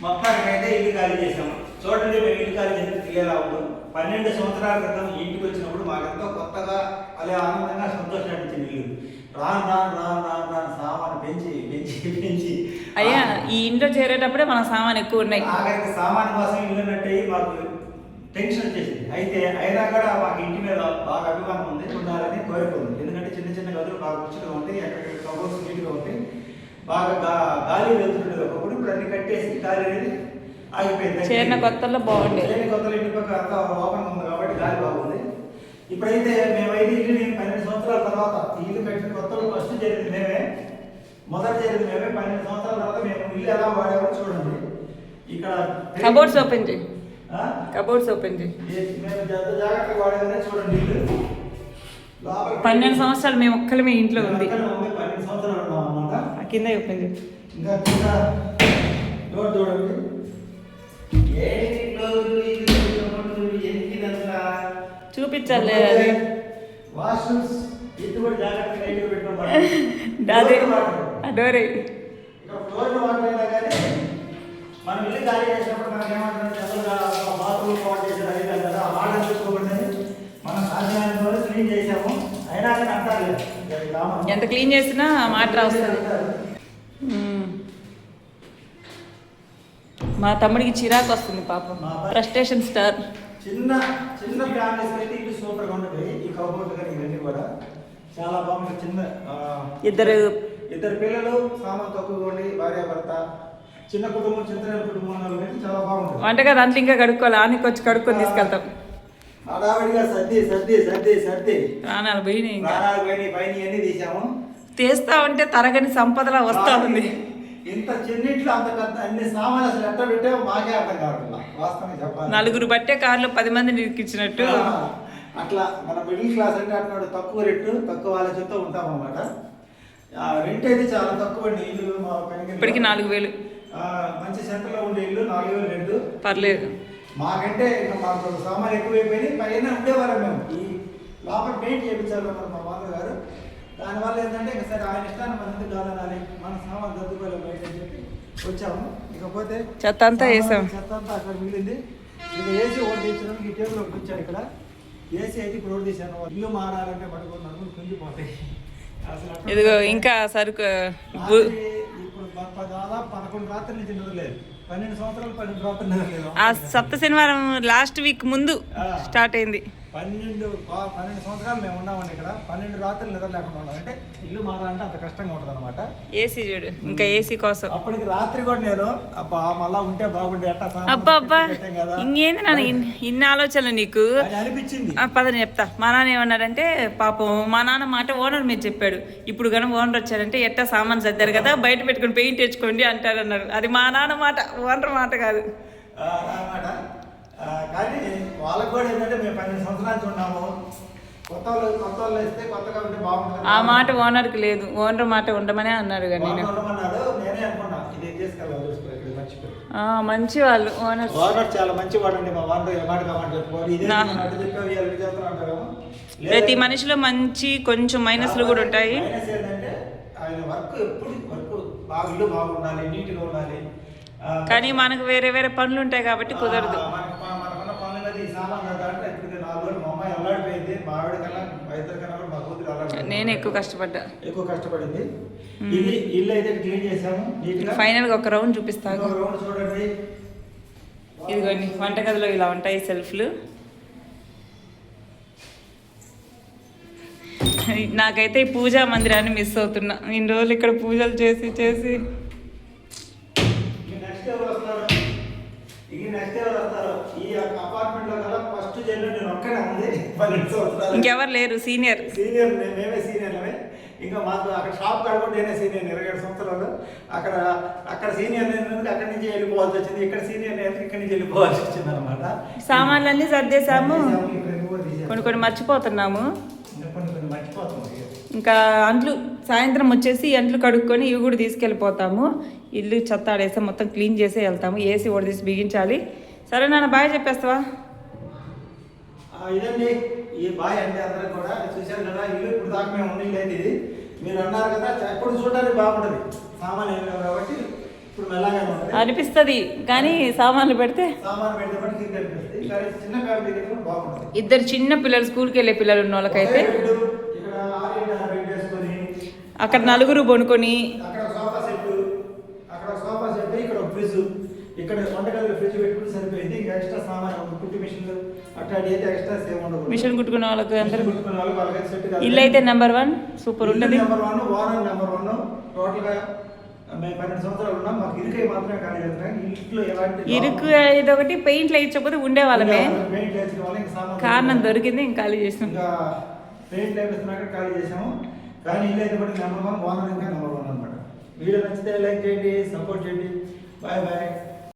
మొత్తానికైతే ఇల్లు ఖాళీ చేసాము. చూడండి, మేము ఇల్లు ఖాళీ చేసి క్లియర్ అవ్వదు. 12 సంవత్సరాల క్రితం ఇంటికి వచ్చినప్పుడు మాకెంతో కొత్తగా అలా ఆనందంగా సంతోషం అనిపించింది. ఇల్లు రాను రాను రాను రాను రాను సామాను పెంచి పెంచి పెంచి అయ్యా ఈ ఇంట్లో చేరేటప్పుడే మన సామాన్ ఎక్కువ ఉన్నాయి. ఆఖరికి సామాన్ కోసం ఇల్లు ఉన్నట్టు మాకు టెన్షన్ వచ్చేసింది. అయితే అయినా కూడా మాకు ఇంటి మీద బాగా అభిమానం ఉంది, ఉండాలని కోరిక ఉంది. ఎందుకంటే చిన్న చిన్న గదులు బాగా ముచ్చటగా ఉంటాయి, ఎక్కడెక్కడ కబోర్డ్స్ నీట్గా ఉంటాయి, బాగా గాలి వెళ్తుంటుంది. ఒకప్పుడు ఇప్పుడు అన్ని కట్టేసి గాలి అనేది ఆగిపోయింది. చేరిన కొత్తలో బాగుండేది. చేరిన కొత్తలో ఇంటి పక్క అంతా ఓపెన్ ఉంది కాబట్టి గాలి బాగుంది. ఇప్పుడైతే మేమైతే ఇల్లు 12 సంవత్సరాల తర్వాత ఇల్లు కట్టిన కొత్తలో ఫస్ట్ చేరింది మేమే, మొదటి చేరింది మేమే. 12 సంవత్సరాల తర్వాత మేము ఇల్లు ఎలా వాడేవారో చూడండి. ఇక్కడ కబోర్డ్స్ ఓపెన్ చేయి, కబోర్డ్స్ ఓపెన్ చేయి. మేము జాగ్రత్తగా వాడేవారే చూడండి. ఇల్లు 12 సంవత్సరాలు మేము ఒక్కలమే ఇంట్లో ఉంది. 12 సంవత్సరాలు ఉన్నాం అన్నమాట. కింద ఓపెన్ చేయి. ఇంకా కింద డోర్ చూడండి. చూపించాలి అది. వాష్రూమ్స్ ఇది కూడా జాగ్రత్తగా నీట్గా పెట్టుకోవాలి. అదే డోరే. ఇక్కడ ఫ్లోర్ వాటర్ అయినా కానీ మనం ఇల్లు ఖాళీ చేసినప్పుడు మనకి ఏమంటారు, చక్కగా బాత్రూమ్ వాటర్ చేసేది అది కాదు కదా, ఆర్డర్ చేసుకోబడింది. మనం సాధ్యమైన వరకు క్లీన్ చేసాము, అయినా కానీ అంటారు ఎంత క్లీన్ చేసినా మాట వస్తుంది. మా తమ్ముడికి చిరాకు వస్తుంది పాపం, ఫ్రస్ట్రేషన్ స్టార్. చిన్న చిన్న ఫ్యామిలీస్ అయితే ఇల్లు సూపర్గా ఉంటుంది. ఈ కబోర్డ్ కానీ ఇవన్నీ కూడా చాలా బాగుంటుంది. చిన్న ఇద్దరు పిల్లలు, సామాన్ తక్కువగా ఉండి, భార్య భర్త, చిన్న కుటుంబం, చిన్న కుటుంబం చాలా బాగుంటుంది. వంటగా దాంట్లో ఇంకా కడుక్కోవాలి, ఆనికి వచ్చి కడుక్కొని తీసుకెళ్తాం. హడావిడిగా సర్ది సర్ది సర్ది సర్ది ప్రాణాలు పోయినాయి. పైన అన్ని తీసాము. తీస్తా ఉంటే తరగని సంపదలా వస్తా ఉంది. ఇంత చిన్నిట్లో అంత పెద్ద అన్ని సామాన్లు అసలు ఎట్లా పెట్టామో మాకే అర్థం కావట్లా, వాస్తవంగా చెప్పాలి. 4 బట్టే కార్లు 10 మంది నిరికించినట్టు. అట్లా మన మిడిల్ క్లాస్ అంటే అట్లా తక్కువ రేటు, తక్కువ ఆలోచనతో ఉంటాం అన్నమాట. రెంట్ అయితే చాలా తక్కువ అండి. ఇల్లు ఇప్పటికి 4,000. మంచి సెంటర్లో ఉండే ఇల్లు 4,000 రెంట్ పర్లేదు. మాకంటే ఇంకా మాకు సామాన్లు ఎక్కువైపోయినాయి. పైన ఉండేవాళ్ళం మేము. ఈ లోపల పెయింట్ చేయించాలి మా మామూలు గారు. దానివల్ల ఏంటంటే ఇంకా సరే ఆయన ఇష్టాన్ని మన ఎందుకు కాదనాలి, మన సామాన్ దద్దుకోవాలి బయట అని చెప్పి వచ్చాము. ఇకపోతే చెత్త అంతా వేసాం, చెత్త అంతా అక్కడ మిగిలింది. ఇక ఏసీ ఓటు తీర్చడానికి ఈ టేబుల్ ఒకటి ఇచ్చాడు. ఇక్కడ ఏసీ అయితే ఇప్పుడు ఓటు తీసాను. ఇల్లు మారాలంటే పడుకున్నాను, కుంగిపోతాయి అసలు. ఇదిగో ఇంకా సరుకు ఇప్పుడు దాదాపు 11 రాత్రుల నుంచి నిద్రలేదు. 12 సంవత్సరాలు 12 రాత్రులు నిద్రలేదు. ఆ సప్త శనివారం లాస్ట్ వీక్ ముందు స్టార్ట్ అయింది. 12 సంవత్సరాలు మేము ఉన్నామండి ఇక్కడ. 12 రాత్రులు నిద్ర లేకుండా ఉన్నాం. అంటే ఇల్లు మారాలంటే అంత కష్టంగా ఉంటుంది అనమాట. ఏసీ చూడు, ఇంకా ఏసీ కోసం. అప్పటికి రాత్రి కూడా నేను అబ్బా మళ్ళా ఉంటే బాగుండే అబ్బా ఇంకేంది నాన్న ఇన్ని ఆలోచనలు నీకు అనిపించింది. పదని చెప్తా. మా నాన్న ఏమన్నాడంటే, పాపం మా నాన్న మాట ఓనర్ మీద చెప్పాడు. ఇప్పుడు కనుక ఓనర్ వచ్చాడంటే ఎట్టా సామాన్ సర్దారు కదా, బయట పెట్టుకుని పెయింట్ తెచ్చుకోండి అంటారన్నారు. అది మా నాన్న మాట, ఓనర్ మాట కాదు. కానీ వాళ్ళకి కూడా ఏంటంటే మేము 12 సంవత్సరాల నుంచి ఉన్నాము. కొత్త వాళ్ళు ఇస్తే కొత్తగా ఉంటే బాగుంటుంది. ఆ మాట ఓనర్కి లేదు, ఓనర్ మాట ఉండమనే అన్నారు. కానీ నేనే అనుకున్నా ఇది తీసుకెళ్ళాలి, మర్చిపోయి. మంచి వాళ్ళు ఓనర్ చాలా మంచి వాడు అండి. మా వాడు ప్రతి మనిషిలో మంచి కొంచెం మైనస్లు కూడా ఉంటాయి. ఏంటంటే ఆయన వర్క్ ఎప్పుడు వర్క్ బాగా ఇల్లు బాగుండాలి, నీట్గా ఉండాలి. కానీ మనకు వేరే వేరే పనులు ఉంటాయి కాబట్టి కుదరదు. మనకున్న పనులు అది సామాన్ అంటే ఇప్పుడు 4 రోజులు మా అమ్మాయి అల్లాడిపోయింది. మా ఆవిడ కన్నా ఇద్దరు కన్నా కూడా మా కూతురు అల్లాడిపోయింది. నేను ఎక్కువ కష్టపడింది. ఇది ఇల్లు అయితే క్లీన్ చేసాము నీట్గా. ఫైనల్ గా ఒక రౌండ్ చూపిస్తాను. ఒక రౌండ్ చూడండి. ఇదిగోండి వంటగదిలో ఇలా ఉంటాయి సెల్ఫ్లు. నాకైతే ఈ పూజా మందిరాన్ని మిస్ అవుతున్నా. ఇన్ని రోజులు ఇక్కడ పూజలు చేసి చేసి. ఇంకెవరు లేరు సీనియర్. మేమే సీనియర్లమే. ఇంకా మాకు అక్కడ షాప్ కాడకుండా నేనే సీనియర్ 27 సంవత్సరాలు. అక్కడ సీనియర్ అక్కడి నుంచి వెళ్ళిపోవాల్సి వచ్చింది. ఇక్కడ సీనియర్ ఇక్కడి నుంచి వెళ్ళిపోవాల్సి వచ్చింది అనమాట. సామాన్లన్నీ సర్దేశాము, కొన్ని మర్చిపోతున్నాము. ఇంకా అంట్లు సాయంత్రం వచ్చేసి అంట్లు కడుక్కొని ఇవి కూడా తీసుకెళ్ళిపోతాము. ఇల్లు చెత్త ఆడేస్తే మొత్తం క్లీన్ చేసే వెళ్తాము. ఏసీ ఓడి తీసి బిగించాలి. సరే నాన్న బాయ్ చెప్పేస్తావా? ఇదండి ఈ బాయ్ అంటే అందరూ కూడా చూశారు కదా. ఇల్లు ఇప్పుడు దాకా మేము ఉండి లేదు. ఇది మీరు అన్నారు కదా, ఎప్పుడు చూడడానికి బాగుంటుంది. సామాన్లు ఏం లేవు కాబట్టి ఇప్పుడు మెల్లగానే ఉంటుంది. అనిపిస్తుంది కానీ సామాన్లు పెడితే సామాన్ పెడితే బట్టి కింద అనిపిస్తుంది. కానీ చిన్న ఫ్యామిలీ అయితే కూడా బాగుంటుంది. ఇద్దరు చిన్న పిల్లలు స్కూల్కి వెళ్ళే పిల్లలు ఉన్న వాళ్ళకైతే ఇక్కడ 6 బెడ్ వేసుకొని అక్కడ నలుగురు పడుకొని అక్కడ ఒక సోఫా సెట్, ఇక్కడ ఒక ఫ్రిడ్జ్, ఇక్కడ వంటగదిలో ఫ్రిడ్జ్ పెట్టుకుని సరిపోయింది. ఇంకా ఎక్స్ట్రా సామాన్ కుట్టి మిషన్లు అట్లాంటి అయితే ఎక్స్ట్రా సేమ్ ఉండదు. మిషన్ కుట్టుకునే వాళ్ళకి అందరూ కుట్టుకునే వాళ్ళకి సెట్ కాదు. ఇల్లు అయితే నెంబర్ 1 సూపర్ ఉంటుంది. Number 1, owner number 1. టోటల్గా మేము 12 సంవత్సరాలు ఉన్నాం. మాకు ఇరుకై మాత్రమే కానీ ఇంట్లో ఎలాంటి ఇరుకు ఇదొకటి పెయింట్లు వేయించకపోతే ఉండేవాళ్ళమే. పెయింట్ వేసిన వాళ్ళు ఇంకా సామాన్ కారణం దొరికింది ఇంకా ఖాళీ చేసాం. ఇంకా పెయింట్ వేపిస్తున్నాక ఖాళీ చేసాము. కానీ ఇల్లు అయితే నెంబర్ 1, ఓనర్ ఇంకా నెంబర్ 1 అనమాట. వీడియో నచ్చితే లైక్ చేయండి, సపోర్ట్ చేయండి. Bye bye.